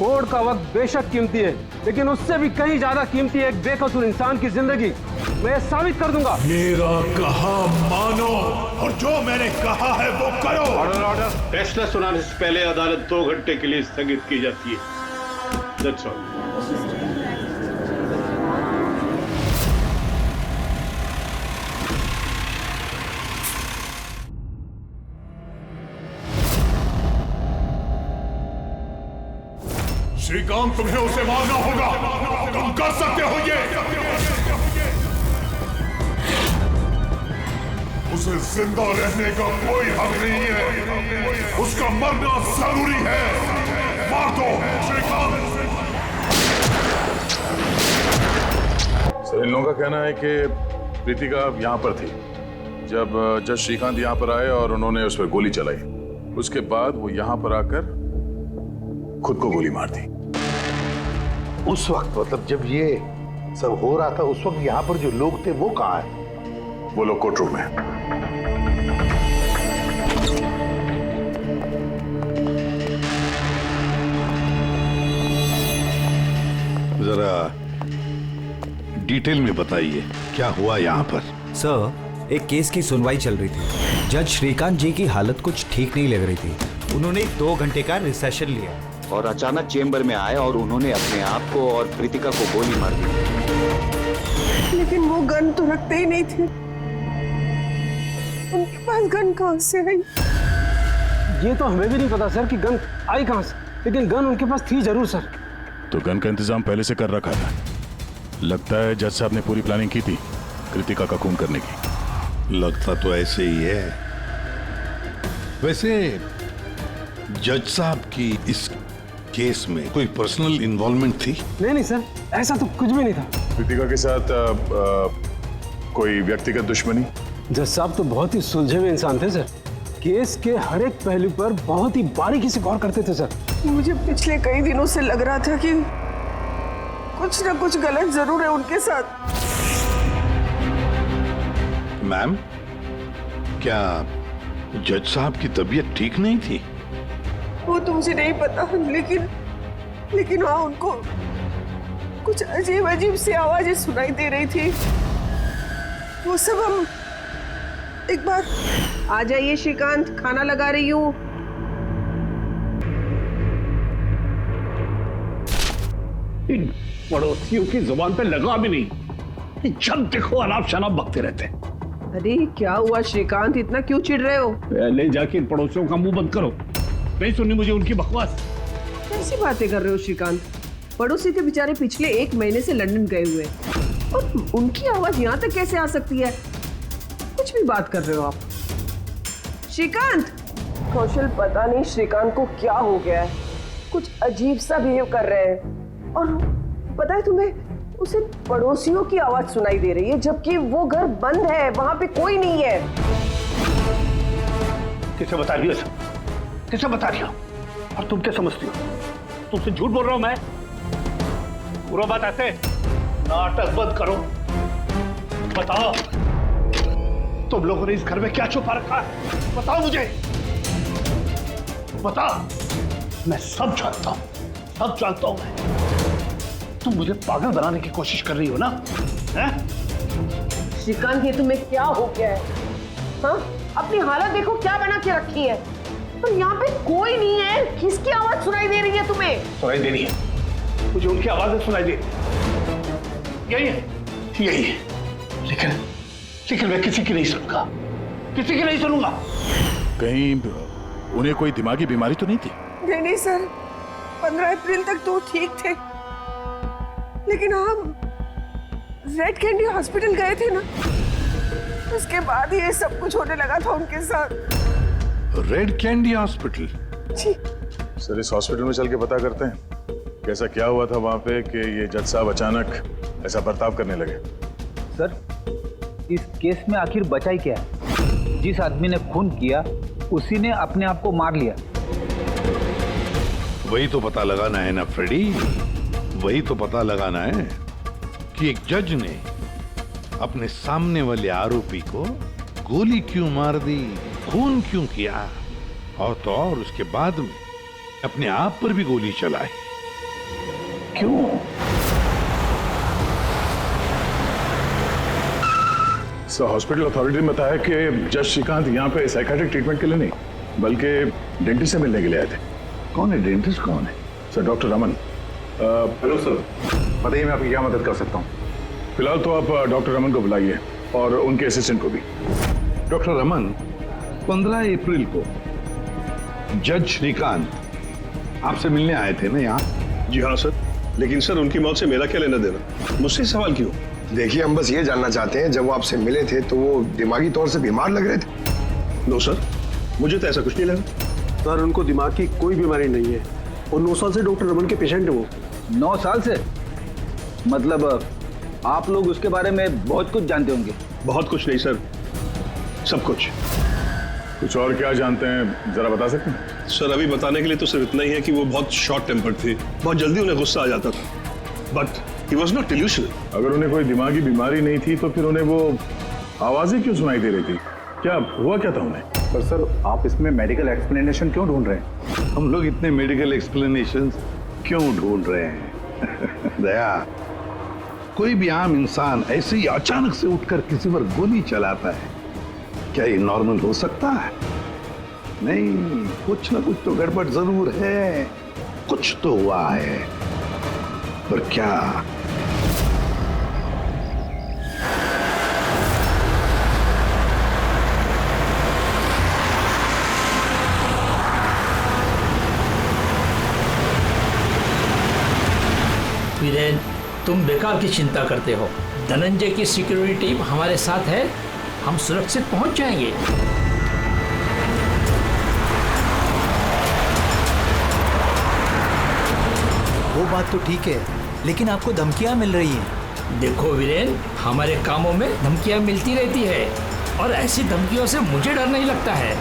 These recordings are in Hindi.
कोर्ट का वक्त बेशक कीमती है, लेकिन उससे भी कहीं ज्यादा कीमती है एक बेकसूर इंसान की जिंदगी। मैं साबित कर दूंगा। मेरा कहा मानो और जो मैंने कहा है वो करो। Order order. फैसला सुनाने से पहले अदालत 2 घंटे के लिए स्थगित की जाती है। That's all. श्रीकांत, तुम्हें उसे मारना होगा। तुम कर सकते हो ये। उसे जिंदा रहने का कोई हक नहीं है, उसका मरना जरूरी है। मार दो श्रीकांत। सर, इन लोगों का कहना है कि प्रीतिका यहाँ पर थी जब जज श्रीकांत यहाँ पर आए और उन्होंने उस पर गोली चलाई। उसके बाद वो यहाँ पर आकर खुद को गोली मार दी। उस वक्त मतलब जब ये सब हो रहा था, उस वक्त यहाँ पर जो लोग थे वो कहाँ है? वो लोग कोर्ट रूम में। जरा डिटेल में बताइए क्या हुआ यहाँ पर। सर, एक केस की सुनवाई चल रही थी। जज श्रीकांत जी की हालत कुछ ठीक नहीं लग रही थी। उन्होंने 2 घंटे का रिसेशन लिया और अचानक चेंबर में आए और उन्होंने अपने आप को और प्रीतिका को गोली मार दी। लेकिन वो गन तो रखते ही नहीं थे। उनके पास गन कहां से आई? ये तो हमें भी नहीं पता सर कि गन आई कहां से, लेकिन गन उनके पास थी जरूर सर। तो गन का इंतजाम पहले से कर रखा था। लगता है जज साहब ने पूरी प्लानिंग की थी कृतिका का खून करने की। लगता तो ऐसे ही है। वैसे जज साहब की इस केस में कोई पर्सनल इन्वॉल्वमेंट थी? नहीं सर, ऐसा तो कुछ भी नहीं था। कृतिका के साथ कोई व्यक्तिगत दुश्मनी? जज साहब तो बहुत ही सुलझे हुए इंसान थे सर। केस के हर एक पहलू पर बहुत ही बारीकी से गौर करते थे सर। मुझे पिछले कई दिनों से लग रहा था कि कुछ ना कुछ गलत जरूर है उनके साथ। मैम, क्या जज साहब की तबीयत ठीक नहीं थी? वो तो मुझे नहीं पता, लेकिन हाँ, उनको कुछ अजीब अजीब सी आवाजें सुनाई दे रही थी। वो सब हम एक बार। आ जाइए श्रीकांत, खाना लगा रही हूँ। इन पड़ोसियों की जुबान पे लगा भी नहीं, जब देखो अनाप शनाप बकते रहते हैं। अरे क्या हुआ श्रीकांत, इतना क्यों चिढ़ रहे हो? पहले जाके इन पड़ोसियों का मुंह बंद करो, नहीं सुननी मुझे उनकी बकवास। कैसी बातें कर रहे हो श्रीकांत? पड़ोसी थे बेचारे, पिछले 1 महीने से लंदन गए हुए, और उनकी आवाज यहाँ तक कैसे आ सकती है? कुछ भी बात कर रहे हो आप श्रीकांत। कौशल, पता नहीं श्रीकांत को क्या हो गया है, कुछ अजीब सा बिहेव कर रहे हैं। और पता है तुम्हें, उसे पड़ोसियों की आवाज सुनाई दे रही है, जबकि वो घर बंद है, वहां पे कोई नहीं है। किसे बता रही हो सब? किसे बता रही हो? और तुम क्या समझती हो? तुमसे झूठ बोल रहा हूं मैं? पूरा बात ऐसे, नाटक बंद करो। बताओ, तुम लोगों ने इस घर में क्या छुपा रखा है? बताओ मुझे, बताओ। मैं सब जानता हूं, सब जानता हूं मैं। तुम मुझे पागल बनाने की कोशिश कर रही हो ना? हैं? श्रीकांत, ये तुम्हें क्या हो गया है? हाँ, अपनी हालत देखो क्या बना के रखी है। पर यहाँ पे कोई नहीं है, किसकी आवाज सुनाई दे रही है तुम्हें? सुनाई दे रही है मुझे, उनकी आवाजें सुनाई दे रही। यही है, यही है। लेकिन मैं किसी की नहीं सुनूंगा, किसी की नहीं सुनूंगा। कहीं उन्हें कोई दिमागी बीमारी तो नहीं थी? नहीं सर, 15 अप्रैल तक तो ठीक थे, लेकिन हम रेड कैंडी हॉस्पिटल गए थे ना, उसके बाद ये सब कुछ होने लगा था उनके साथ। Red candy hospital? जी सर, इस हॉस्पिटल में चल के पता करते हैं कैसा क्या हुआ था वहां पे कि ये जज साहब अचानक ऐसा बर्ताव करने लगे। सर, इस केस में आखिर बचा ही क्या है? जिस आदमी ने खून किया उसी ने अपने आप को मार लिया। वही तो पता लगाना है ना फ्रेडी, वही तो पता लगाना है कि एक जज ने अपने सामने वाले आरोपी को गोली क्यों मार दी, खून क्यों किया, और तो और उसके बाद में अपने आप पर भी गोली चलाई। क्यों? सर, हॉस्पिटल अथॉरिटी ने बताया कि जज श्रीकांत यहाँ पे साइकेट्रिक ट्रीटमेंट के लिए नहीं बल्कि डेंटिस्ट से मिलने के लिए आए थे। कौन है डेंटिस्ट? कौन है? Sir, doctor Raman. Hello sir, बताइए मैं आपकी क्या मदद कर सकता हूँ। फिलहाल तो आप डॉक्टर रमन को बुलाइए और उनके असिस्टेंट को भी। डॉक्टर रमन, 15 अप्रैल को जज श्रीकांत आपसे मिलने आए थे ना यहाँ? जी हाँ सर, लेकिन सर उनकी मौत से मेरा क्या लेना देना? मुझसे सवाल क्यों? देखिए, हम बस ये जानना चाहते हैं, जब वो आपसे मिले थे तो वो दिमागी तौर से बीमार लग रहे थे? नो सर, मुझे तो ऐसा कुछ नहीं लगा। सर, उनको दिमाग की कोई बीमारी नहीं है और 9 साल से डॉक्टर रमन के पेशेंट है वो। 9 साल से? मतलब आप लोग उसके बारे में बहुत कुछ जानते होंगे। बहुत कुछ नहीं सर, सब कुछ। कुछ और क्या जानते हैं, जरा बता सकते हैं? सर, अभी बताने के लिए तो सिर्फ इतना ही है कि वो बहुत शॉर्ट टेम्पर्ड थे, बहुत जल्दी उन्हें गुस्सा आ जाता था, but he was not delusional. अगर उन्हें कोई दिमागी बीमारी नहीं थी तो फिर उन्हें वो आवाजें क्यों सुनाई दे रही थी? क्या हुआ क्या था उन्हें? पर सर, आप इसमें मेडिकल एक्सप्लेनेशन क्यों ढूंढ रहे हैं? हम लोग इतने मेडिकल एक्सप्लेनेशन क्यों ढूंढ रहे हैं? दया, कोई भी आम इंसान ऐसे ही अचानक से उठकर किसी पर गोली चलाता है, क्या ये नॉर्मल हो सकता है? नहीं, कुछ ना कुछ तो गड़बड़ जरूर है। कुछ तो हुआ है, पर क्या? वीरेन, तुम बेकार की चिंता करते हो। धनंजय की सिक्योरिटी टीम हमारे साथ है, हम सुरक्षित पहुंच जाएंगे। वो बात तो ठीक है, लेकिन आपको धमकियां मिल रही हैं। देखो वीरेन, हमारे कामों में धमकियां मिलती रहती है और ऐसी धमकियों से मुझे डर नहीं लगता है।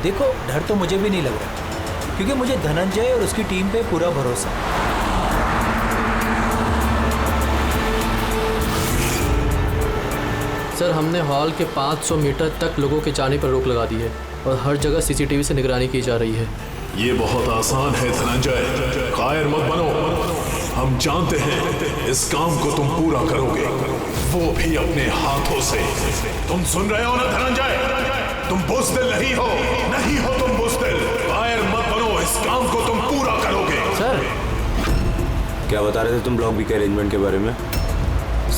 देखो, डर तो मुझे भी नहीं लग रहा, क्योंकि मुझे धनंजय और उसकी टीम पे पूरा भरोसा है। सर, हमने हॉल के 500 मीटर तक लोगों के जाने पर रोक लगा दी है और हर जगह सीसीटीवी से निगरानी की जा रही है। ये बहुत आसान है धनंजय, कायर मत बनो। हम जानते हैं इस काम को तुम पूरा करोगे, वो भी अपने हाथों से। तुम सुन रहे हो ना धनंजय? तुम बुज़दिल नहीं हो, नहीं हो तुम बुज़दिल। कायर मत बनो, इस काम को तुम पूरा करोगे। सर, क्या बता रहे थे तुम ब्लॉक बी के अरेंजमेंट के बारे में?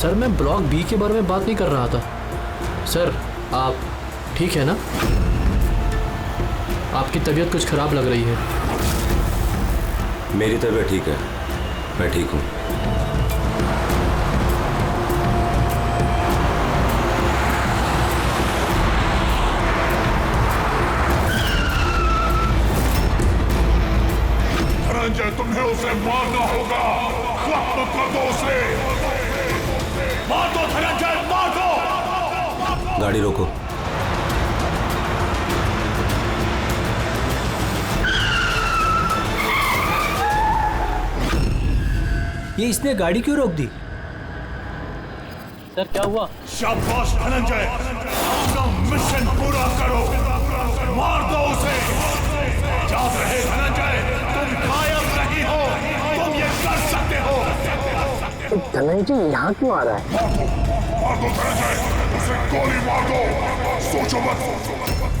सर, मैं ब्लॉक बी के बारे में बात नहीं कर रहा था। सर, आप ठीक है ना? आपकी तबीयत कुछ खराब लग रही है। मेरी तबीयत ठीक है, मैं ठीक हूँ। धनंजय, तुम्हें उसे मारना होगा। खत्म कर दो उसे। मार दो धनंजय, मार दो। गाड़ी रोको। ये इसने गाड़ी क्यों रोक दी? सर, क्या हुआ? शाबाश धनंजय, अपना मिशन पूरा करो। मार दो उसे। याद रहे धनंजय, तुम कायर नहीं हो, तुम ये कर सकते हो। धनंजय यहाँ क्यों आ रहा है? मार दो धनंजय, उसे गोली मार दो। सोचो मत।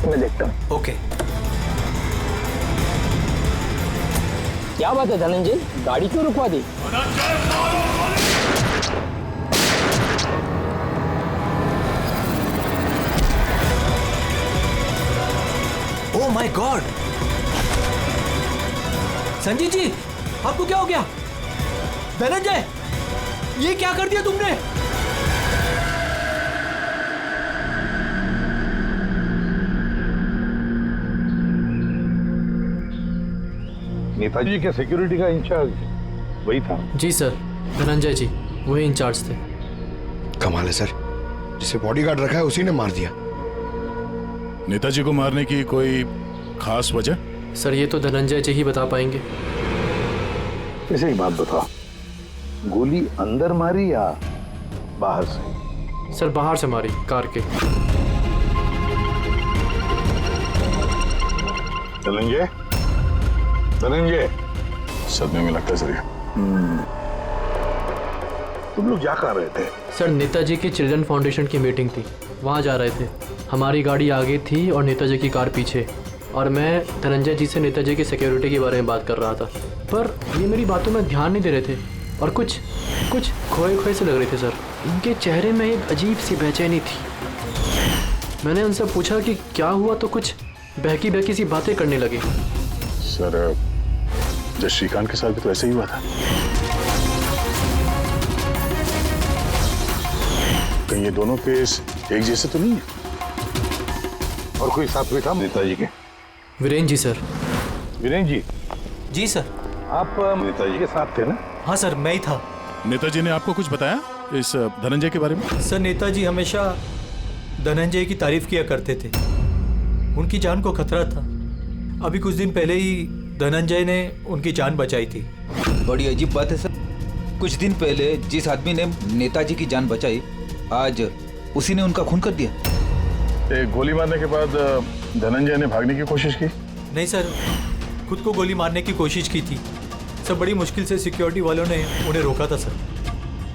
मैं देखता हूँ। ओके। क्या बात है धनंजय, गाड़ी क्यों रुकवा दी? धनंजय, मारो गोली। Oh my God! Sanjay ji, आपको क्या हो गया? धनंजय, ये क्या कर दिया तुमने? नेताजी के सिक्योरिटी का इंचार्ज वही था? जी सर, धनंजय जी वही इंचार्ज थे। कमाल है सर, जिसे बॉडीगार्ड रखा है उसी ने मार दिया। नेताजी को मारने की कोई खास वजह? सर, ये तो धनंजय जी ही बता पाएंगे। ऐसे ही बात बताओ, गोली अंदर मारी या बाहर से? सर, बाहर से मारी, कार के। धनंजय, धनंजय, सदमे में लगता है सर। तुम लोग जा कहाँ रहे थे? सर नेताजी की चिल्ड्रन फाउंडेशन की मीटिंग थी, वहाँ जा रहे थे। हमारी गाड़ी आगे थी और नेताजी की कार पीछे, और मैं धनंजय जी से नेताजी की सिक्योरिटी के बारे में बात कर रहा था, पर ये मेरी बातों में ध्यान नहीं दे रहे थे और कुछ खोए खोए से लग रहे थे सर। इनके चेहरे में एक अजीब सी बेचैनी थी। मैंने उनसे पूछा कि क्या हुआ, तो कुछ बहकी सी बातें करने लगे। सर जज श्रीकांत के साथ भी तो ऐसे ही हुआ था। कहीं ये दोनों केस एक जैसे तो नहीं है? और कोई साथ में था नेताजी के? वीरेन जी सर। वीरेन जी? जी सर। आप नेताजी के साथ थे ना? हाँ सर, मैं ही था। नेताजी ने आपको कुछ बताया इस धनंजय के बारे में? सर नेताजी हमेशा धनंजय की तारीफ किया करते थे। उनकी जान को खतरा था। अभी कुछ दिन पहले ही धनंजय ने उनकी जान बचाई थी। बड़ी अजीब बात है सर, कुछ दिन पहले जिस आदमी ने नेताजी की जान बचाई, आज उसी ने उनका खून कर दिया। एक गोली मारने के बाद धनंजय ने भागने की कोशिश की? नहीं सर, खुद को गोली मारने की कोशिश की थी। सब बड़ी मुश्किल से सिक्योरिटी वालों ने उन्हें रोका था सर।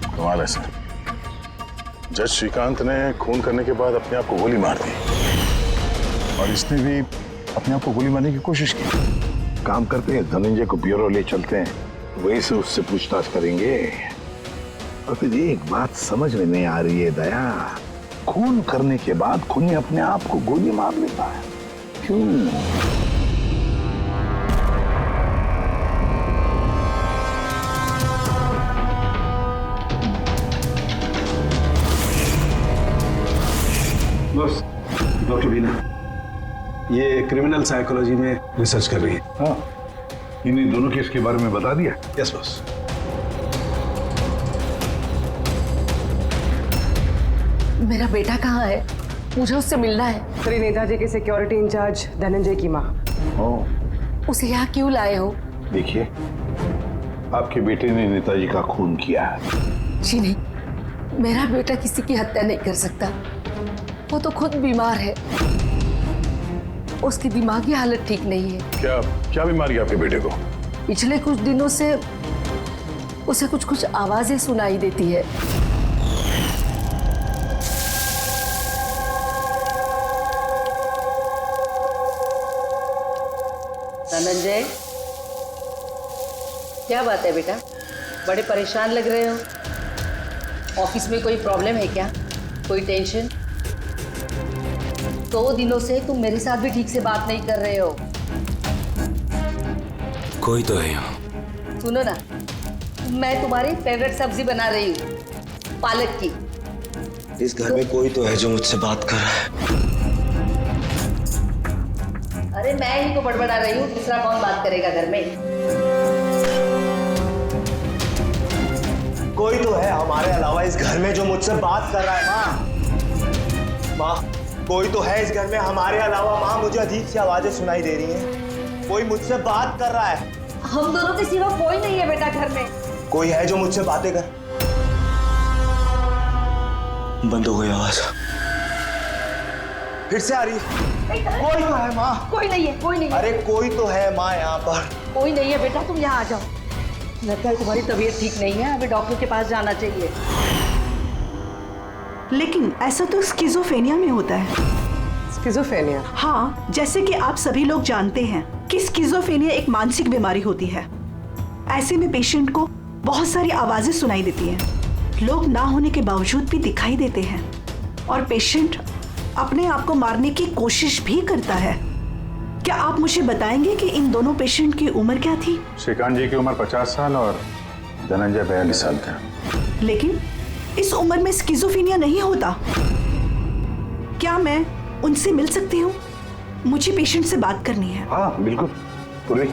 कमाल है सर, जज श्रीकांत ने खून करने के बाद अपने आप को गोली मार दी, और इसने भी अपने आप को गोली मारने की कोशिश की। काम करते हैं, धनंजय को ब्यूरो ले चलते हैं, वहीं से उससे पूछताछ करेंगे। और फिर एक बात समझ में नहीं आ रही है दया, खून करने के बाद खूनी अपने आप को गोली मार लेता है, क्यों? बस डॉक्टर बीना ये क्रिमिनल साइकोलॉजी में रिसर्च कर रही है। हाँ, इन्हीं दोनों केस के बारे में बता दिया? Yes boss. मेरा बेटा कहाँ है? मुझे उससे मिलना है। श्री नेताजी के सिक्योरिटी इंचार्ज धनंजय की माँ। उसे यहाँ क्यों लाए हो? देखिए, आपके बेटे ने नेताजी का खून किया है। जी नहीं, मेरा बेटा किसी की हत्या नहीं कर सकता। वो तो खुद बीमार है, उसकी दिमागी हालत ठीक नहीं है। क्या बीमारी है आपके बेटे को? पिछले कुछ दिनों से उसे कुछ आवाजें सुनाई देती है। धनंजय, क्या बात है बेटा? बड़े परेशान लग रहे हो। ऑफिस में कोई प्रॉब्लम है क्या? कोई टेंशन? 2 दिनों से तुम मेरे साथ भी ठीक से बात नहीं कर रहे हो। कोई तो है यहाँ। सुनो ना, मैं तुम्हारी फेवरेट सब्जी बना रही हूँ, पालक की। इस घर में कोई तो है जो मुझसे बात कर रहा है। अरे मैं ही तो बड़बड़ा रही हूँ, दूसरा कौन बात करेगा घर में? कोई तो है हमारे अलावा इस घर में जो मुझसे बात कर रहा है। माँ, कोई तो है इस घर में हमारे अलावा। माँ, मुझे अजीब सी आवाजें सुनाई दे रही हैं। कोई मुझसे बात कर रहा है। हम दोनों के सिवा कोई नहीं है बेटा घर में। कोई है जो मुझसे बातें कर। बंद हो गई आवाज, फिर से आ रही है। कोई तो है माँ। कोई नहीं है, कोई नहीं है। अरे कोई तो है माँ यहाँ पर। कोई नहीं है बेटा, तुम यहाँ आ जाओ। लगता है तुम्हारी तबीयत ठीक नहीं है, हमें डॉक्टर के पास जाना चाहिए। लेकिन ऐसा तो स्किज़ोफ्रेनिया में होता है। स्किज़ोफ्रेनिया? हाँ, जैसे कि आप सभी लोग जानते हैं कि स्किज़ोफ्रेनिया एक मानसिक बीमारी होती है। ऐसे में पेशेंट को बहुत सारी आवाजें सुनाई देती हैं, लोग ना होने के बावजूद भी दिखाई देते हैं, और पेशेंट अपने आप को मारने की कोशिश भी करता है। क्या आप मुझे बताएंगे कि इन दोनों पेशेंट की उम्र क्या थी? श्रीकांत जी की उम्र 50 साल और धनंजय 42 साल का। लेकिन इस उम्र में स्किज़ोफ्रेनिया नहीं होता। क्या मैं उनसे मिल सकती हूँ? मुझे पेशेंट से बात करनी है। हाँ बिल्कुल, पूर्वी।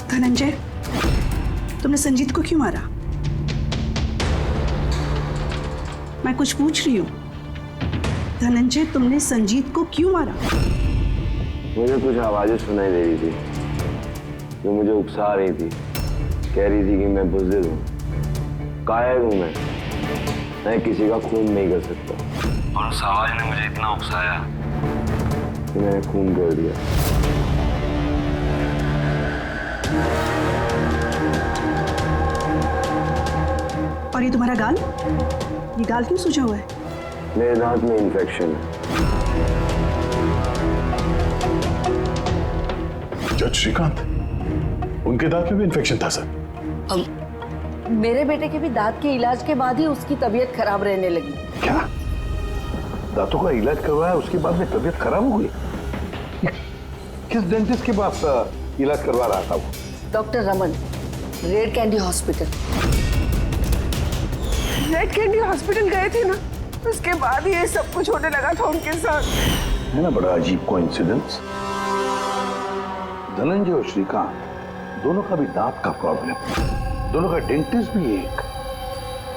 धनंजय, तुमने संजीत को क्यों मारा? मैं कुछ पूछ रही हूँ। धनंजय, तुमने संजीत को क्यों मारा? मुझे कुछ आवाजें सुनाई दे रही थी जो मुझे उकसा रही थी। कह रही थी कि मैं बुज़दिल हूँ, कायर हूँ, मैं किसी का खून नहीं कर सकता। और उस आवाज ने मुझे इतना उकसाया कि मैंने खून कर दिया। और ये तुम्हारा गाल? ये गाल क्यों सूजा हुआ है? मेरे दांत में इन्फेक्शन है। जज श्रीकांत, उनके दांत में भी इन्फेक्शन था सर। मेरे बेटे के भी दांत के इलाज के बाद ही उसकी तबीयत खराब रहने लगी। क्या? दांतों का इलाज करवाया उसके बाद में तबीयत खराब हो गई? किस डेंटिस्ट के पास इलाज करवा रहा था वो? Doctor Raman, red candy hospital. Red candy hospital गए थे ना, उसके बाद ये सब कुछ होने लगा था उनके साथ। है ना बड़ा अजीब कोइंसिडेंस। धनंजय और श्रीकांत दोनों का भी दांत का प्रॉब्लम, दोनों का डेंटिस्ट भी एक,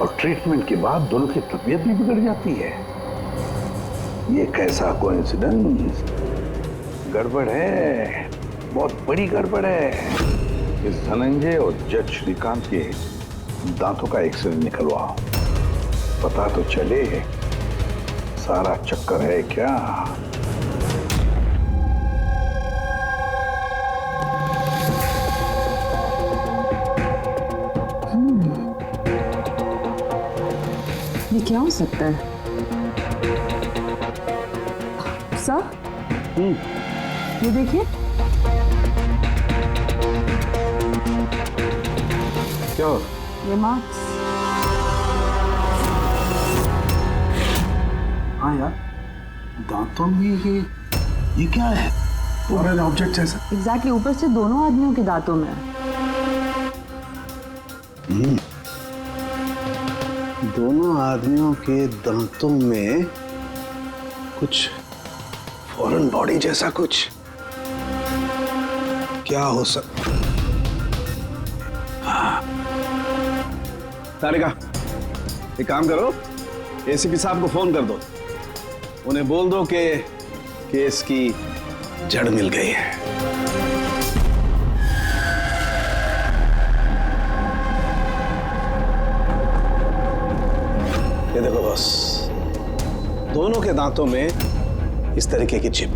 और ट्रीटमेंट के बाद दोनों की तबीयत भी बिगड़ जाती है। ये कैसा कोइंसिडेंस? गड़बड़ है, बहुत बड़ी गड़बड़ है। इस धनंजय और जज श्रीकांत के दांतों का एक्सरे निकलवाओ, पता तो चले सारा चक्कर है क्या। ये क्या हो सकता है? सर, ये देखिए। क्या? ये मार्क्स। हाँ यार, दांतों में ये क्या है? फॉरेन ऑब्जेक्ट जैसा। एग्जैक्टली, ऊपर से दोनों आदमियों के दांतों में। दोनों आदमियों के दांतों में कुछ फॉरेन बॉडी जैसा कुछ। क्या हो सकता? तारिका, एक काम करो, एसीपी साहब को फोन कर दो, उन्हें बोल दो कि केस की जड़ मिल गई है। ये देखो बॉस, दोनों के दांतों में इस तरीके की चिप।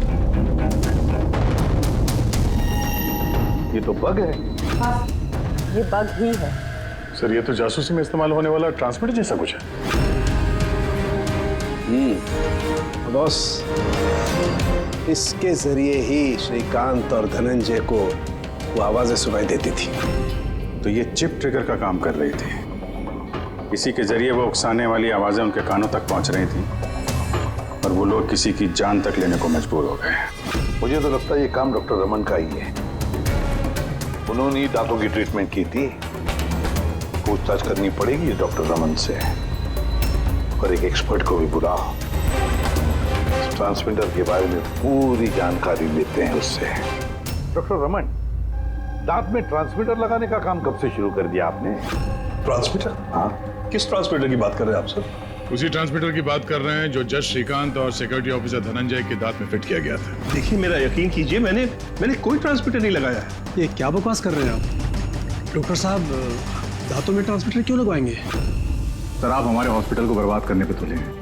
ये तो बग है। हाँ, ये बग ही है। सर, ये तो जासूसी में इस्तेमाल होने वाला ट्रांसमीटर जैसा कुछ है। बॉस, इसके जरिए ही श्रीकांत और धनंजय को वो आवाजें सुनाई देती थी। तो ये चिप ट्रिगर का काम कर रही थी। इसी के जरिए वो उकसाने वाली आवाजें उनके कानों तक पहुंच रही थी और वो लोग किसी की जान तक लेने को मजबूर हो गए। मुझे तो लगता है ये काम डॉक्टर रमन का ही है। उन्होंने ही दांतों की ट्रीटमेंट की थी। पूछताछ करनी पड़ेगी डॉक्टर रमन से, और एक एक्सपर्ट को भी बुलाओ। ट्रांसमीटर के बारे में पूरी जानकारी लेते हैं उससे। डॉक्टर रमन, दांत में ट्रांसमीटर लगाने का काम कब से शुरू कर दिया आपने? ट्रांसमीटर? हाँ, किस ट्रांसमीटर की बात कर रहे हैं आप सर? उसी ट्रांसमीटर की बात कर रहे हैं जो जज श्रीकांत और सिक्योरिटी ऑफिसर धनंजय के दांत में फिट किया गया था। देखिए, मेरा यकीन कीजिए, मैंने कोई ट्रांसमीटर नहीं लगाया है। ये क्या बकवास कर रहे हैं आप? डॉक्टर साहब, दांतों में ट्रांसमीटर क्यों लगवाएंगे? सर, आप हमारे हॉस्पिटल को बर्बाद करने पे तुले हैं।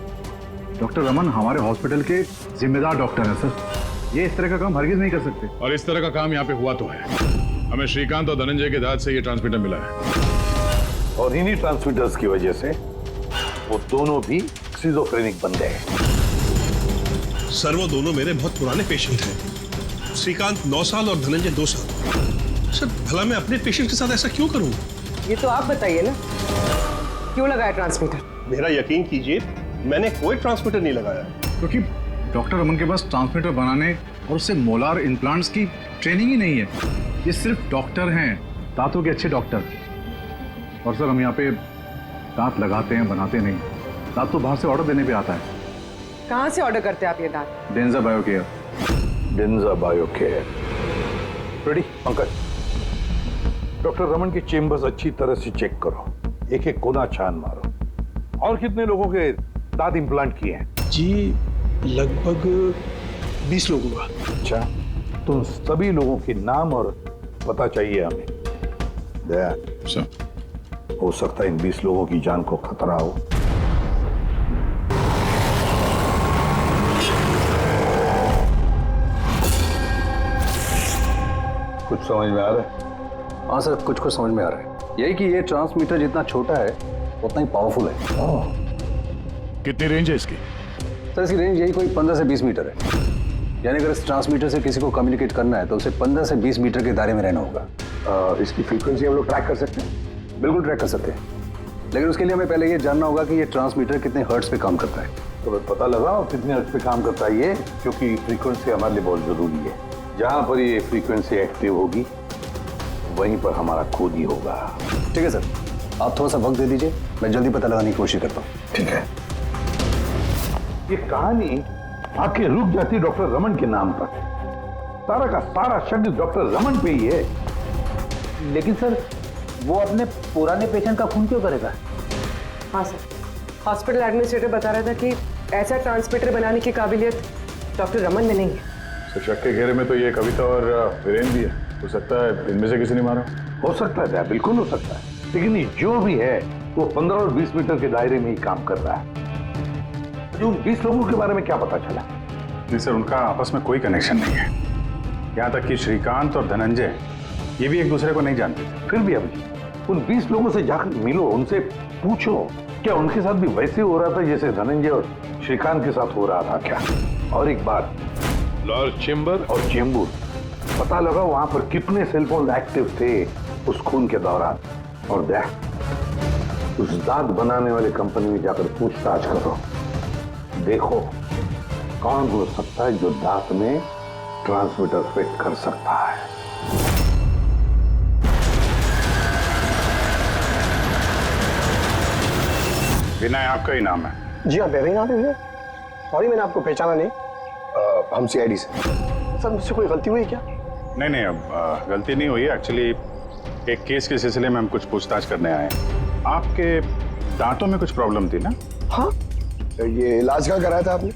डॉक्टर रमन हमारे हॉस्पिटल के जिम्मेदार डॉक्टर हैं सर। ये इस तरह का काम हरगिज नहीं कर सकते। और इस तरह का काम यहाँ पे हुआ तो है। हमें श्रीकांत और धनंजय के दांत से ये ट्रांसमीटर मिला है, और इन्हीं ट्रांसमीटर्स की वजह से वो दोनों भी स्किज़ोफ्रेनिक बन गए। सर, वो दोनों मेरे बहुत पुराने पेशेंट हैं। श्रीकांत 9 साल और धनंजय 2 साल। सर, भला मैं अपने पेशेंट के साथ ऐसा क्यों करूं? ये तो आप बताइए ना, क्यों लगाया ट्रांसमीटर? मेरा यकीन कीजिए, मैंने कोई ट्रांसमीटर नहीं लगाया। क्योंकि डॉक्टर रमन के पास ट्रांसमीटर बनाने और उससे मोलार इम्प्लांट्स की ट्रेनिंग ही नहीं है। ये सिर्फ डॉक्टर हैं, दांतों के अच्छे डॉक्टर। और सर, हम यहाँ पे दांत लगाते हैं, बनाते नहीं। दांत तो बाहर से ऑर्डर देने पे आता है। कहाँ से ऑर्डर करते हैं आप ये दांत? डेंजा बायोकेयर। डेंजा बायोकेयर। रेडी पंकज, डॉक्टर रमन की चेम्बर्स अच्छी तरह से चेक करो, एक एक कोना छान मारो। और कितने लोगों के दांत इम्प्लांट किए हैं? जी, लगभग 20 लोगों का। अच्छा, तो सभी लोगों के नाम और पता चाहिए हमें। दया सर, हो सकता है इन 20 लोगों की जान को खतरा हो। कुछ समझ में आ रहा है? हाँ सर, कुछ कुछ समझ में आ रहा है। यही कि ये ट्रांसमीटर जितना छोटा है उतना ही पावरफुल है। कितनी रेंज है इसकी? सर इसकी रेंज यही कोई 15 से 20 मीटर है। यानी अगर इस ट्रांसमीटर से किसी को कम्युनिकेट करना है तो उसे 15 से 20 मीटर के दायरे में रहना होगा। इसकी फ्रीक्वेंसी हम लोग ट्रैक कर सकते हैं? बिल्कुल ट्रैक कर सकते हैं, लेकिन उसके लिए हमें पहले ये जानना होगा कि ये ट्रांसमीटर कितने हर्ट्ज पे काम करता है। तो मैं पता लगाओ कितने हर्ट्ज पे काम करता है ये, क्योंकि फ्रीक्वेंसी हमारे लिए बहुत जरूरी है। जहाँ पर ये फ्रीक्वेंसी एक्टिव होगी वहीं पर हमारा खोज ही होगा। ठीक है सर, आप थोड़ा सा वक्त दे दीजिए, मैं जल्दी पता लगाने की कोशिश करता हूँ। ठीक है। ये कहानी आके रुक जाती डॉक्टर रमन के नाम पर। सारा का सारा शब्द डॉक्टर रमन पे ही है। लेकिन सर वो अपने पुराने पेशेंट का खून क्यों करेगा? हाँ सर, हॉस्पिटल एडमिनिस्ट्रेटर बता रहा था कि ऐसा ट्रांसमीटर बनाने की काबिलियत डॉक्टर रमन में नहीं है। तो शक के घेरे में तो ये कविता और वीरेन भी है। हो सकता है इनमें से किसी ने मारा हो सकता है, बिल्कुल हो सकता है, लेकिन ये जो भी है वो 15 और 20 मीटर के दायरे में ही काम कर रहा है। उन 20 लोगों के बारे में क्या पता चला? नहीं सर, उनका आपस में कोई कनेक्शन नहीं है। यहाँ तक कि श्रीकांत और धनंजय ये भी एक दूसरे को नहीं जानते थे। फिर भी अभी उन 20 लोगों से जाकर मिलो, उनसे पूछो क्या उनके साथ भी वैसे हो रहा था जैसे धनंजय और श्रीकांत के साथ हो रहा था क्या? और एक बात, लॉर्ड चेंबर और चेंबूर पता लगा वहां पर कितने सेलफोन एक्टिव थे उस खून के दौरान। और देख उस दांत बनाने वाली कंपनी में जाकर पूछताछ करो, देखो कौन हो सकता है जो दांत में ट्रांसमीटर फिट कर सकता है। विनय आपका ही नाम है? जी हाँ, मेरा ही नाम है। सॉरी मैंने आपको पहचाना नहीं। हम सीआईडी से। सर मुझसे कोई गलती हुई क्या? नहीं, अब गलती नहीं हुई है। एक्चुअली एक केस के सिलसिले में हम कुछ पूछताछ करने आए हैं। आपके दांतों में कुछ प्रॉब्लम थी ना? हाँ, ये इलाज कहाँ कराया था आपने?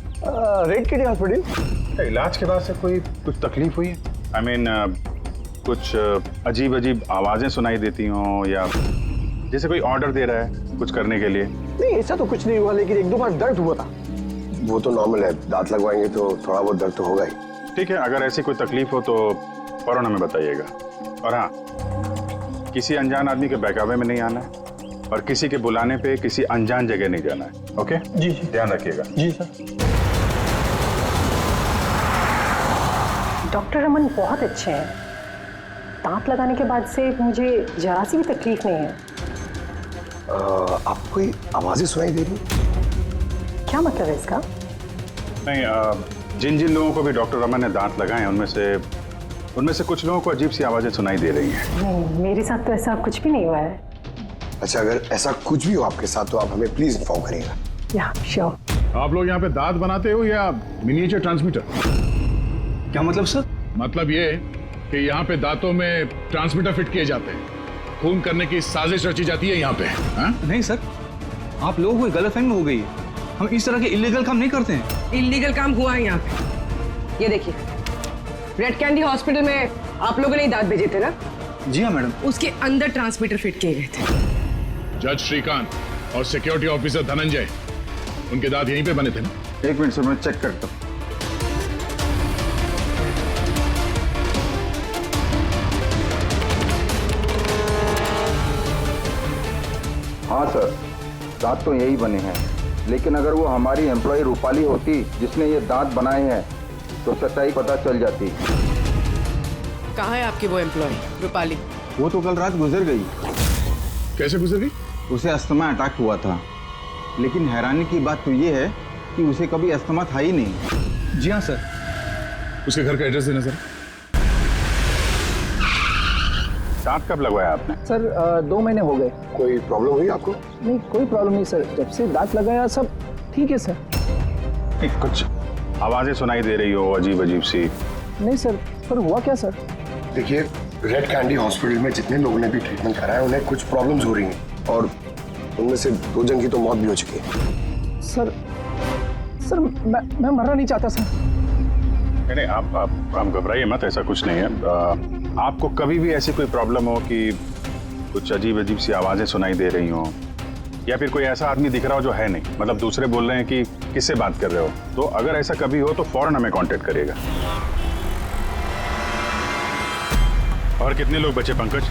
रेड किडी हॉस्पिटल। इलाज के बाद से कोई कुछ तकलीफ हुई है? I mean, कुछ अजीब अजीब आवाजें सुनाई देती हों या जैसे कोई ऑर्डर दे रहा है कुछ करने के लिए? नहीं ऐसा तो कुछ नहीं हुआ, लेकिन एक दो बार दर्द हुआ था। वो तो नॉर्मल है, दांत लगवाएंगे तो थोड़ा बहुत दर्द तो होगा ही। ठीक है, अगर ऐसी कोई तकलीफ हो तो फौरन हमें बताइएगा। और हाँ, किसी अनजान आदमी के बहकावे में नहीं आना है और किसी के बुलाने पे किसी अनजान जगह नहीं जाना है। ओके जी, ध्यान रखिएगा। जी सर। डॉक्टर रमन बहुत अच्छे हैं। दांत लगाने के बाद से मुझे जरा सी भी तकलीफ नहीं है। आपको कोई आवाजें सुनाई दे रही? क्या मतलब है इसका? नहीं, जिन जिन लोगों को भी डॉक्टर रमन ने दांत लगाए हैं उनमें से कुछ लोगों को अजीब सी आवाजें सुनाई दे रही हैं। नहीं, मेरे साथ तो ऐसा कुछ भी नहीं हुआ है। अच्छा, अगर ऐसा कुछ भी हो आपके साथ तो आप हमें प्लीज इन्फॉर्म करिएगा। या श्योर। आप लोग यहाँ पे दांत बनाते हो या मिनिएचर ट्रांसमीटर? क्या मतलब सर? मतलब ये कि यहाँ पे दांतों में ट्रांसमीटर फिट किए जाते हैं, खून करने की साजिश रची जाती है यहाँ पे। नहीं सर, आप लोगों को गलतफहमी हो गई है। हम इस तरह के इलीगल काम नहीं करते हैं। इलीगल काम हुआ है यहाँ पे। ये देखिए, रेड कैंडी हॉस्पिटल में आप लोगों ने दांत भेजे थे ना? जी हाँ मैडम। उसके अंदर ट्रांसमीटर फिट किए गए थे। जज श्रीकांत और सिक्योरिटी ऑफिसर धनंजय, उनके दांत यहीं पे बने थे ना? एक मिनट सर, मैं चेक करता हूँ। हाँ सर, दांत तो यही बने हैं, लेकिन अगर वो हमारी एम्प्लॉय रूपाली होती जिसने ये दांत बनाए हैं तो सच्चाई पता चल जाती। कहाँ है आपकी वो एम्प्लॉय रूपाली? वो तो कल रात गुजर गई। कैसे गुजर गई? उसे अस्थमा अटैक हुआ था, लेकिन हैरानी की बात तो ये है कि उसे कभी अस्थमा था ही नहीं। जी हाँ सर। उसके घर का एड्रेस देना सर। दांत कब लगवाया आपने? सर 2 महीने हो गए। कोई प्रॉब्लम हुई आपको? नहीं, कोई प्रॉब्लम नहीं सर, जब से दांत लगाया सब ठीक है सर। कुछ आवाजें सुनाई दे रही हो अजीब अजीब सी? नहीं सर, पर हुआ क्या सर? देखिए, रेड कैंडी हॉस्पिटल में जितने लोगों ने भी ट्रीटमेंट कराया उन्हें कुछ प्रॉब्लम्स हो रही हैं और उनमें से 2 जन की तो मौत भी हो चुकी है। सर मैं मरना नहीं चाहता सर। नहीं, आप घबराइए मत, ऐसा कुछ नहीं है। आपको कभी भी ऐसी कोई प्रॉब्लम हो कि कुछ अजीब अजीब सी आवाजें सुनाई दे रही हो या फिर कोई ऐसा आदमी दिख रहा हो जो है नहीं, मतलब दूसरे बोल रहे हैं कि किससे बात कर रहे हो, तो अगर ऐसा कभी हो तो फौरन हमें कांटेक्ट करिएगा। और कितने लोग बचे पंकज?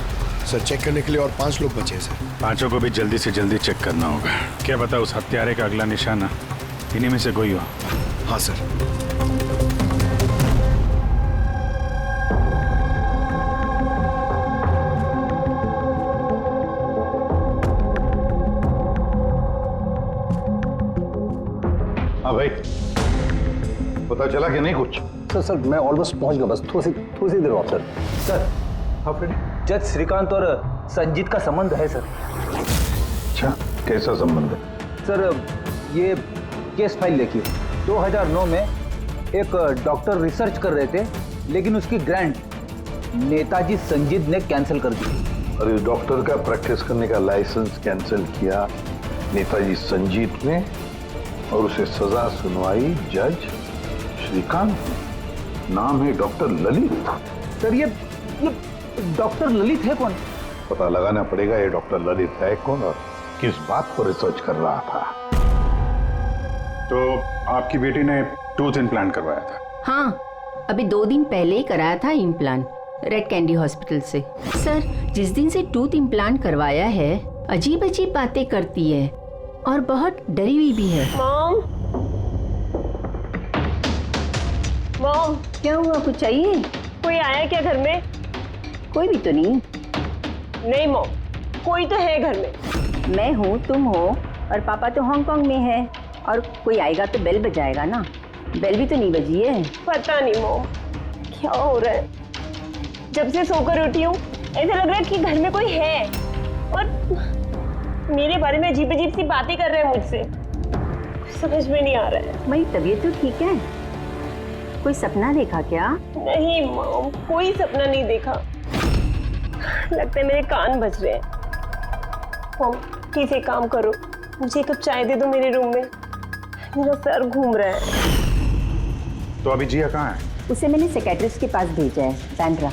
सर चेक करने के लिए और 5 लोग बचे हैं सर। 5 को भी जल्दी से जल्दी चेक करना होगा। क्या पता उस हत्यारे का अगला निशाना इन्हीं में से कोई हो। हाँ सर। हाँ भाई, पता चला कि नहीं कुछ? सर मैं ऑलमोस्ट पहुंच गया, बस थोड़ी सी देर और सर। हाँ फ्रेंड, जज श्रीकांत और संजीत का संबंध है सर। अच्छा, कैसा संबंध है? सर ये केस फाइल देखिए। 2009 में एक डॉक्टर रिसर्च कर रहे थे, लेकिन उसकी ग्रांट नेताजी संजीत ने कैंसिल कर दी। और इस डॉक्टर का प्रैक्टिस करने का लाइसेंस कैंसिल किया नेताजी संजीत ने, और उसे सजा सुनवाई जज श्रीकांत। नाम है डॉक्टर ललित। सर ये डॉक्टर ललित है कौन? पता लगाना पड़ेगा ये डॉक्टर ललित है कौन और किस बात पर रिसर्च कर रहा था। तो आपकी बेटी ने टूथ इम्प्लांट करवाया था? हाँ, अभी 2 दिन पहले ही कराया था इम्प्लांट रेड कैंडी हॉस्पिटल से। सर जिस दिन से टूथ इम्प्लांट करवाया है, अजीब अजीब बातें करती है और बहुत डरी हुई भी है। मॉम, क्या हुआ, कुछ चाहिए? कोई आया क्या घर में? कोई भी तो नहीं। नहीं मॉम, कोई तो है घर में। मैं हूँ, तुम हो, और पापा तो हांगकांग में है, और कोई आएगा तो बेल बजाएगा ना। बेल भी तो नहीं बजी है। पता नहीं मॉम क्या हो रहा है, जब से सोकर उठी हूँ ऐसा लग रहा है कि घर में कोई है और मेरे बारे में अजीब अजीब सी बातें कर रहे हैं मुझसे। समझ में नहीं आ रहा है। मेरी तबीयत तो ठीक है। कोई सपना देखा क्या? नहीं मॉम, कोई सपना नहीं देखा। लगता है मेरे कान बज रहे हैं। मॉम प्लीज एक काम करो, मुझे एक कप चाय दे दो मेरे रूम में, मेरा सर घूम रहा है। तो अभी जिया कहाँ है? उसे मैंने साइकियाट्रिस्ट के पास भेजा है, बैंड्रा।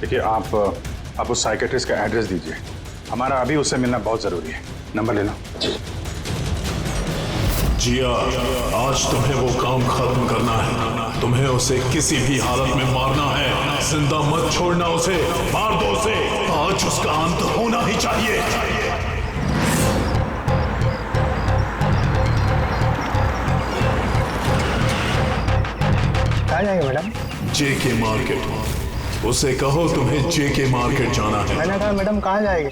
देखिए आप उस साइकियाट्रिस्ट का एड्रेस दीजिए, हमारा अभी उससे मिलना बहुत जरूरी है। नंबर लेना। जिया, आज तुम्हें वो काम खत्म करना है। तुम्हें उसे किसी भी हालत में मारना है। जिंदा मत छोड़ना उसे, मार दो उसे। आज उसका अंत होना ही चाहिए। कहाँ जाएंगे मैडम? जेके मार्केट। उसे कहो तुम्हें जेके मार्केट जाना है। मैंने कहा मैडम कहाँ जाएंगे?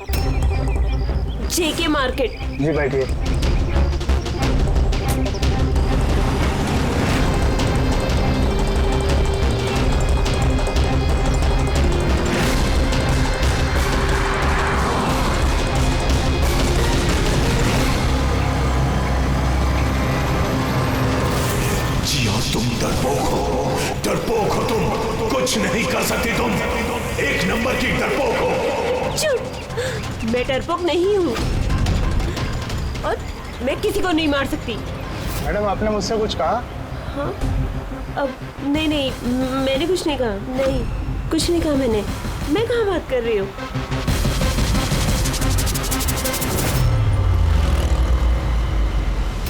जेके मार्केट। जी बैठिए। तुम डरपोक हो तुम, कुछ नहीं कर सकती तुम, 1 नंबर की डरपोक हो। झूठ, मैं डरपोक नहीं हूँ और मैं किसी को नहीं मार सकती। मैडम आपने मुझसे कुछ कहा? हाँ, अब नहीं, मैंने कुछ नहीं कहा। नहीं, कुछ नहीं कहा मैंने। मैं कहाँ बात कर रही हूँ?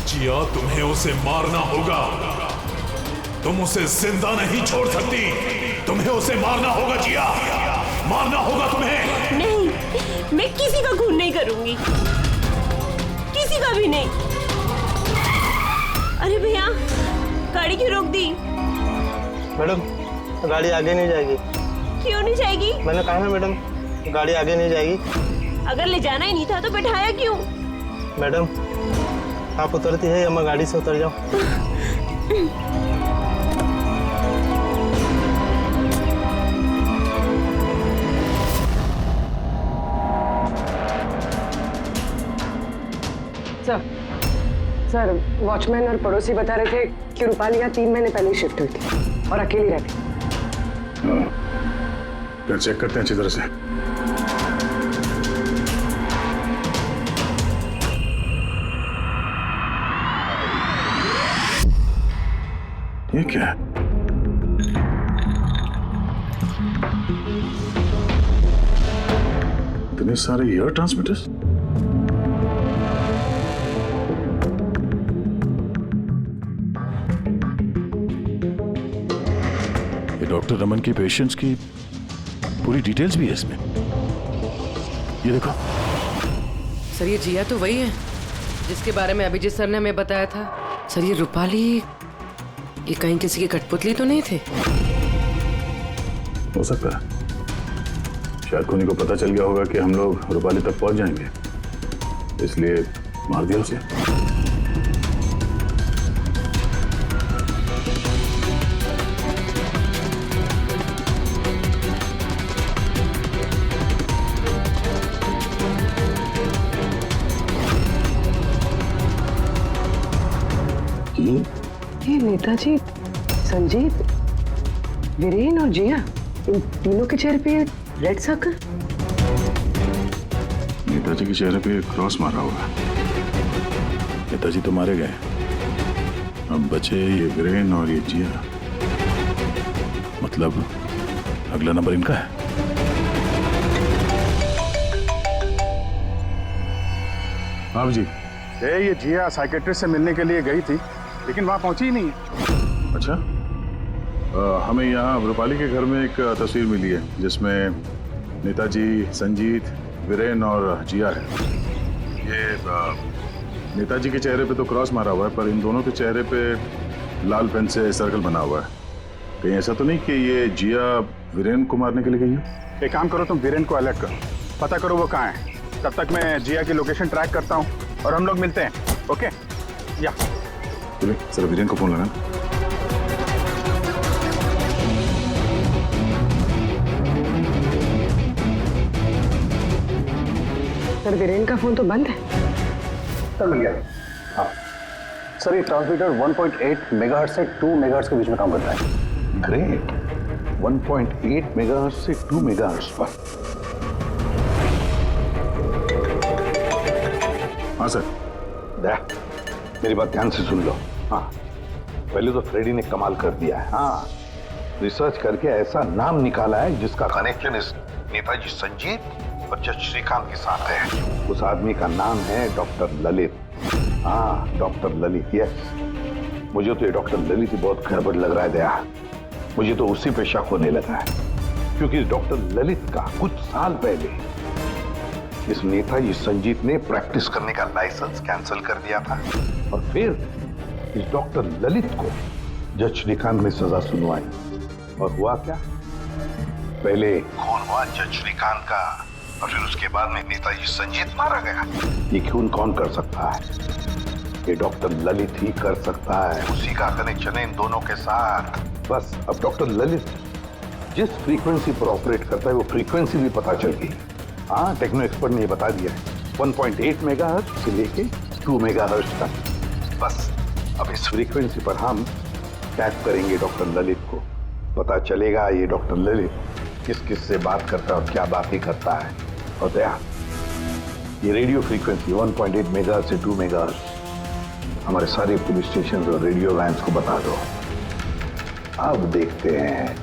जिया, तुम्हें उसे मारना होगा। तुम उसे जिंदा नहीं छोड़ सकती, तुम्हें उसे मारना होगा जिया, मारना होगा तुम्हें। नहीं, मैं किसी का खून नहीं करूंगी, किसी का भी नहीं। अरे भैया, गाड़ी क्यों रोक दी? मैडम गाड़ी आगे नहीं जाएगी। क्यों नहीं जाएगी? मैंने कहा ना मैडम, गाड़ी आगे नहीं जाएगी। अगर ले जाना ही नहीं था तो बैठाया क्यों? मैडम आप उतरती है या मैं गाड़ी से उतर जाऊं? सर वॉचमैन और पड़ोसी बता रहे थे कि रूपाली यहाँ 3 महीने पहले शिफ्ट हुई थी और अकेली रहती। फिर चेक करते हैं अच्छी तरह से। ये क्या है? इतने सारे ईयर ट्रांसमीटर्स। ये डॉक्टर रमन की पेशेंट्स की पूरी डिटेल्स भी है इसमें। ये देखो। सर ये जिया तो वही है जिसके बारे में अभिजीत सर ने हमें बताया था। सर ये रूपाली, ये कहीं किसी की कठपुतली तो नहीं थे? हो सकता है, शायद खूनी को पता चल गया होगा कि हम लोग रूपाली तक पहुंच जाएंगे, इसलिए मार दिया उसे। ये नेताजी, संजीत, वीरेन और जिया, इन तीनों के चेहरे पे रेड सर्कल। नेताजी के चेहरे पे क्रॉस मारा हुआ। नेताजी तो मारे गए, अब बचे ये वीरेन और ये जिया। मतलब अगला नंबर इनका है। हाँ जी, ये जिया साइकेट्रिस्ट से मिलने के लिए गई थी, लेकिन वहां पहुंची ही नहीं है। अच्छा, हमें यहाँ रूपाली के घर में एक तस्वीर मिली है जिसमें नेताजी, संजीत, वीरेन और जिया है। ये नेताजी के चेहरे पे तो क्रॉस मारा हुआ है, पर इन दोनों के चेहरे पे लाल पेन से सर्कल बना हुआ है। कहीं ऐसा तो नहीं कि ये जिया वीरेन को मारने के लिए गई है? एक काम करो, तुम वीरेन को अलर्ट करो, पता करो वो कहाँ है। तब तक मैं जिया की लोकेशन ट्रैक करता हूँ और हम लोग मिलते हैं। ओके? या चलिए, सर वीरेन को फोन लगाना। सर वीरेन का फोन तो बंद है। सर मिल गया। हाँ सर, ये ट्रांसमीटर 1.8 मेगाहर्ट्ज से 2 मेगाहर्ट्ज के बीच में काम करता है। ग्रेट, 1.8 मेगाहर्ट्ज से 2 मेगाहर्ट्ज पर। हाँ सर। मेरी बात ध्यान से सुन लो। हाँ, पहले तो फ्रेडी ने कमाल कर दिया है। हाँ, रिसर्च करके ऐसा नाम निकाला है जिसका कनेक्शन इस नेताजी संजीत और जज श्रीकांत के साथ है। उस आदमी का नाम है डॉक्टर ललित। हाँ, डॉक्टर ललित। यस, मुझे तो ये डॉक्टर ललित ही बहुत गड़बड़ लग रहा है दया। मुझे तो उसी पे शक होने लगा है, क्योंकि डॉक्टर ललित का कुछ साल पहले इस नेताजी संजीत ने प्रैक्टिस करने का लाइसेंस कैंसिल कर दिया था, और फिर इस डॉक्टर ललित को जज श्रीकांत ने सजा सुनवाई। और हुआ क्या? पहले खून हुआ जज श्रीकांत का, और फिर उसके बाद में नेताजी संजीत मारा गया। ये खून कौन कर सकता है? ये डॉक्टर ललित ही कर सकता है। उसी का कनेक्शन है इन दोनों के साथ। बस अब डॉक्टर ललित जिस फ्रीक्वेंसी पर ऑपरेट करता है वो फ्रीक्वेंसी भी पता चल गई। हाँ, टेक्नो एक्सपर्ट ने ये बता दिया है, 1.8 मेगाहर्ट्ज से लेके 2 मेगाहर्ट्ज तक। बस अब इस फ्रीक्वेंसी पर हम टैप करेंगे डॉक्टर ललित को। पता चलेगा ये डॉक्टर ललित किस किस से बात करता है और क्या बातें करता है। और दया, ये रेडियो फ्रीक्वेंसी 1.8 मेगाहर्ट्ज से 2 मेगाहर्ट्ज हमारे सारे पुलिस स्टेशन और रेडियो लाइन्स को बता दो। अब देखते हैं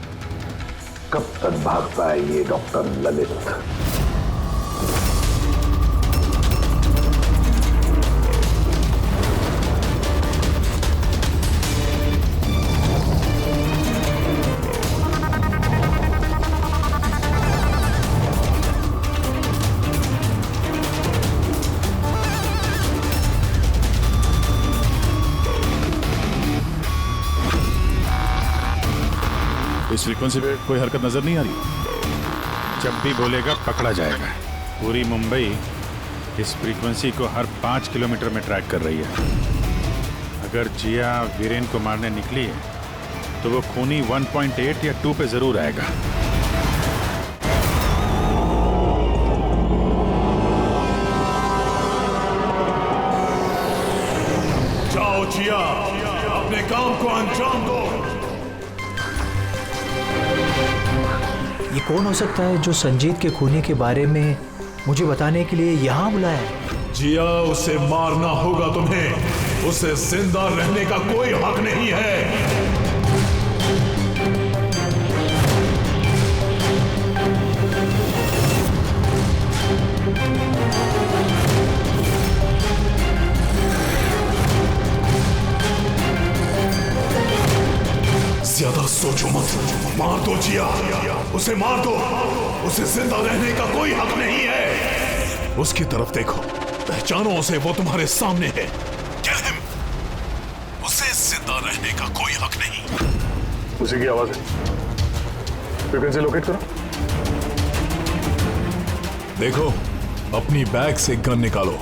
कब तक भागता है ये डॉक्टर ललित। इस फ्रीक्वेंसी पे कोई हरकत नजर नहीं आ रही। जब भी बोलेगा पकड़ा जाएगा। पूरी मुंबई इस फ्रीक्वेंसी को हर 5 किलोमीटर में ट्रैक कर रही है। अगर जिया वीरेन को मारने निकली है तो वो खूनी 1.8 या 2 पे जरूर आएगा। जाओ जिया, अपने काम को अंजाम दो। ये कौन हो सकता है जो संजीत के खूनी के बारे में मुझे बताने के लिए यहाँ बुलाया है? जिया, उसे मारना होगा तुम्हें। उसे जिंदा रहने का कोई हक नहीं है। ज्यादा सोचो मत, मार दो जिया, उसे मार दो। उसे जिंदा रहने का कोई हक नहीं है। उसकी तरफ देखो, पहचानो उसे, वो तुम्हारे सामने है। Kill him। उसे जिंदा रहने का कोई हक नहीं। उसी की आवाज है, फ्रीक्वेंसी लोकेट करो। देखो, अपनी बैग से गन निकालो।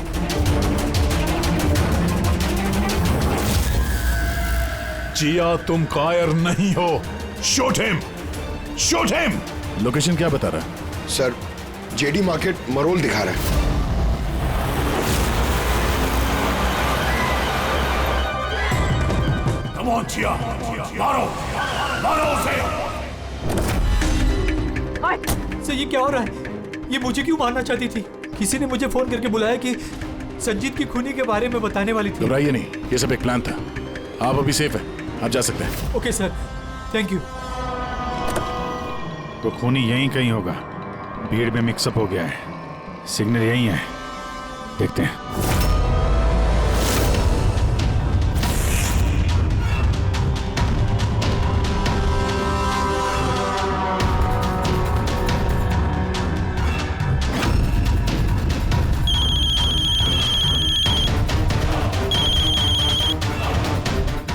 जिया, तुम कायर नहीं हो। Shoot him, shoot him. Location क्या बता रहा है सर? जेडी मार्केट मरोल दिखा रहा है। कम ऑन जिया, मारो, मारो उसे। सर ये क्या हो रहा है? ये मुझे क्यों मारना चाहती थी? किसी ने मुझे फोन करके बुलाया कि संजीत की खूनी के बारे में बताने वाली थी। घबराइए नहीं, ये सब एक प्लान था। आप अभी सेफ है, आप जा सकते हैं। Okay sir, thank you. तो खूनी यहीं कहीं होगा, भीड़ में मिक्सअप हो गया है। सिग्नल यहीं है, देखते हैं।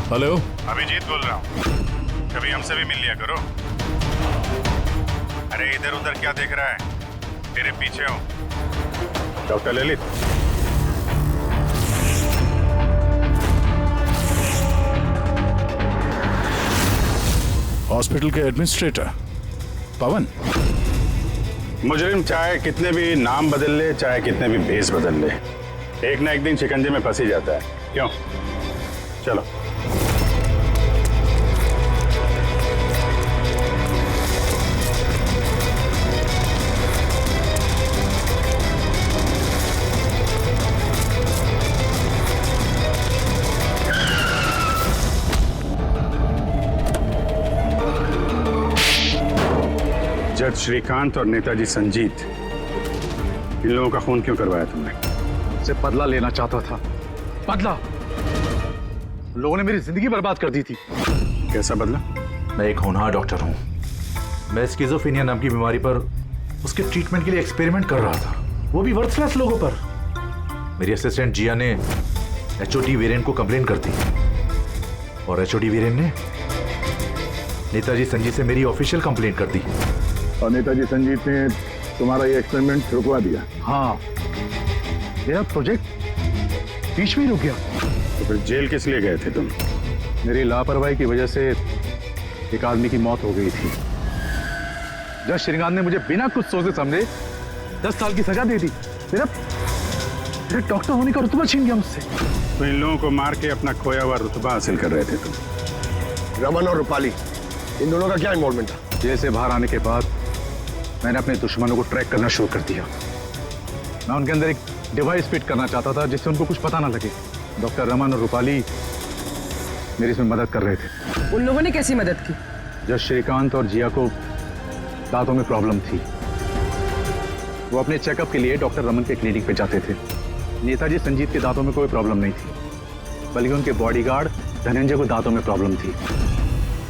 हेलो, अभिजीत बोल रहा हूँ। कभी हमसे भी मिल लिया करो। अरे इधर उधर क्या देख रहा है? तेरे पीछे हूँ। डॉक्टर ललित, हॉस्पिटल के एडमिनिस्ट्रेटर पवन। मुजरिम चाहे कितने भी नाम बदल ले, चाहे कितने भी भेष बदल ले, एक ना एक दिन शिकंजे में फंस ही जाता है। क्यों? चलो। जज श्रीकांत और नेताजी संजीत, इन लोगों का खून क्यों करवाया तुमने? उससे बदला लेना चाहता था। बदला? लोगों ने मेरी जिंदगी बर्बाद कर दी थी। कैसा बदला? मैं एक होनहार डॉक्टर हूँ। मैं स्किज़ोफ्रेनिया नाम की बीमारी पर उसके ट्रीटमेंट के लिए एक्सपेरिमेंट कर रहा था, वो भी वर्थलेस लोगों पर। मेरी असिस्टेंट जिया ने एचओडी वीरेन को कंप्लेन कर दी और एचओडी वीरेन ने नेताजी संजीत से मेरी ऑफिशियल कंप्लेंट कर दी। और नेताजी संजीत ने तुम्हारा ये एक्सपेरिमेंट रुकवा दिया? हाँ, मेरा प्रोजेक्ट बीच में ही रुक गया। तो फिर जेल किस लिए गए थे तुम? मेरी लापरवाही की वजह से एक आदमी की मौत हो गई थी। जज श्रीकांत ने मुझे बिना कुछ सोचे समझे 10 साल की सजा दे दी। मेरे डॉक्टर होने का रुतबा छीन गया मुझसे। तो इन लोगों को मार के अपना खोया हुआ रुतबा हासिल कर रहे थे तुम। रमन और रूपाली, इन दोनों का क्या इन्वॉल्वमेंट था? जेल से बाहर आने के बाद मैंने अपने दुश्मनों को ट्रैक करना शुरू कर दिया। मैं उनके अंदर एक डिवाइस फिट करना चाहता था जिससे उनको कुछ पता ना लगे। डॉक्टर रमन और रूपाली मेरी इसमें मदद कर रहे थे। उन लोगों ने कैसी मदद की? जब श्रीकांत और जिया को दांतों में प्रॉब्लम थी, वो अपने चेकअप के लिए डॉक्टर रमन के क्लिनिक पे जाते थे। नेताजी संजीत के दांतों में कोई प्रॉब्लम नहीं थी, बल्कि उनके बॉडीगार्ड धनंजय को दांतों में प्रॉब्लम थी।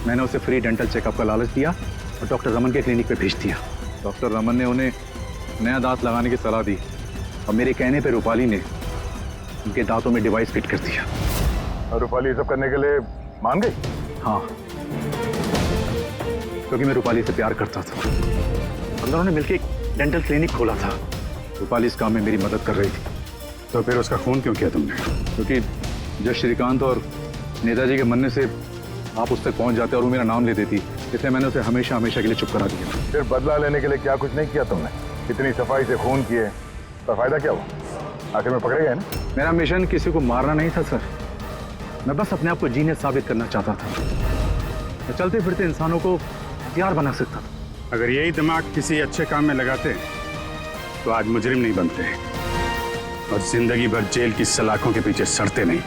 मैंने उसे फ्री डेंटल चेकअप का लालच दिया और डॉक्टर रमन के क्लिनिक पे भेज दिया। डॉक्टर रमन ने उन्हें नया दांत लगाने की सलाह दी और मेरे कहने पे रूपाली ने उनके दांतों में डिवाइस फिट कर दिया। और रूपाली ये सब करने के लिए मान गई? हाँ, क्योंकि मैं रूपाली से प्यार करता था। हम दोनों ने मिलकर एक डेंटल क्लिनिक खोला था। रूपाली इस काम में मेरी मदद कर रही थी। तो फिर उसका खून क्यों किया तुमने? क्योंकि जब श्रीकांत और नेताजी के मरने से आप उस तक पहुंच जाते और वो मेरा नाम ले देती, इसलिए मैंने उसे हमेशा हमेशा के लिए चुप करा दिया। फिर बदला लेने के लिए क्या कुछ नहीं किया तुमने? इतनी सफाई से खून किए, तो फायदा क्या हुआ? आखिर में पकड़े गए ना? मेरा मिशन किसी को मारना नहीं था सर, मैं बस अपने आप को जीनियस साबित करना चाहता था। मैं चलते फिरते इंसानों को हथियार बना सकता था। अगर यही दिमाग किसी अच्छे काम में लगाते तो आज मुजरिम नहीं बनते और जिंदगी भर जेल की सलाखों के पीछे सड़ते नहीं।